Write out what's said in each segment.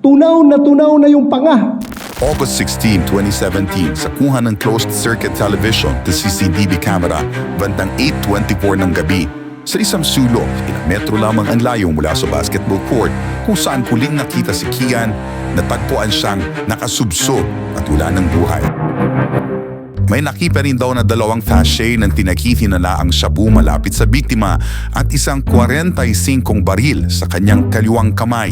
tunaw na yung panga. August 16, 2017, sa kuha ng closed-circuit television at CCTV camera, bandang 8:24 ng gabi. Sa isang sulok, ilang metro lamang ang layo mula sa basketball court kung saan huling nakita si Kian, natagpuan siyang nakasubsob at wala ng buhay. May nakita rin daw na dalawang sachet ng tinakiti-nala ang shabu malapit sa biktima at isang 45 baril sa kanyang kaliwang kamay.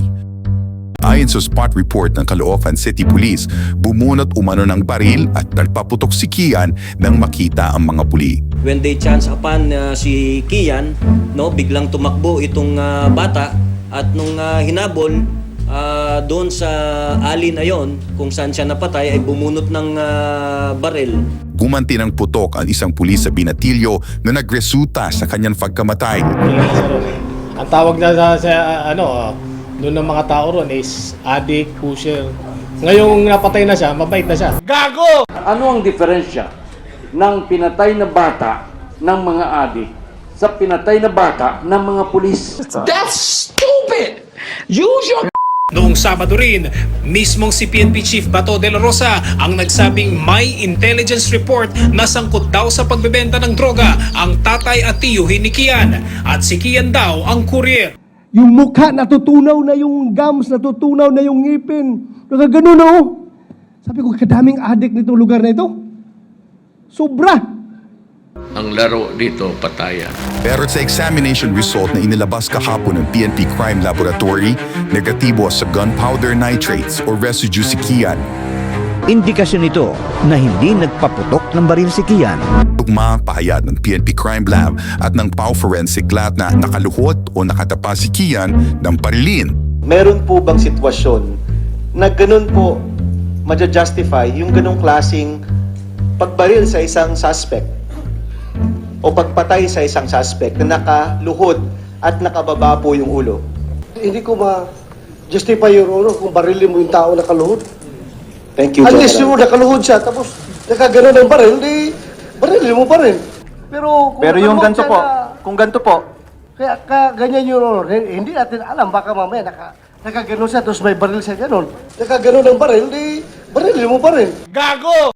Ayon sa spot report ng Caloocan City Police, bumunot umano ng baril at nagpaputok si Kian nang makita ang mga puli. When they chance upon si Kian, biglang tumakbo itong bata at nung hinabol doon sa alley na yon kung saan siya napatay ay bumunot ng baril. Gumanti ng putok ang isang pulis sa binatilyo na nagresulta sa kanyang pagkamatay. Ang tawag na sa doon ng mga tao ron is addict, pusher. Ngayong napatay na siya, mabait na siya. Gago! Ano ang diferensya ng pinatay na bata ng mga adik sa pinatay na bata ng mga pulis? That's stupid! Use your... Noong Sabado rin, mismong si PNP Chief Bato de la Rosa ang nagsabing may intelligence report na sangkot daw sa pagbebenta ng droga ang tatay at tiyuhin ni Kian at si Kian daw ang courier. Yung mukha natutunaw na yung gums, natutunaw na yung ngipin. Nagagano na oh. Sabi ko, kadaming adik nitong lugar na ito. Sobra. Ang laro dito, patayan. Pero sa examination result na inilabas kahapon ng PNP Crime Laboratory, negatibo sa gunpowder nitrates o residue si Kian. Indikasyon ito na hindi nagpaputok ng baril si Kian. Tugma pahayag ng PNP Crime Lab at ng PAO Forensic Lab na nakaluhot o nakatapa si Kian ng barilin. Meron po bang sitwasyon na ganun po maja-justify yung ganung klaseng pagbaril sa isang suspect o pagpatay sa isang suspect na nakaluhod at nakababa po yung ulo? Hindi ko ma-justify your honor kung barilin mo yung tao nakaluhod. Thank you, Unless General. yung nakaluhod siya, tapos nakagano ng baril, di barilin mo pa rin. Pero yung ganito po, kung ganito po, kaya ganyan your honor, hindi natin alam, baka mamaya nakagano siya, tapos may baril siya ganon. Nakagano ng baril, di barilin mo pa rin. Gago!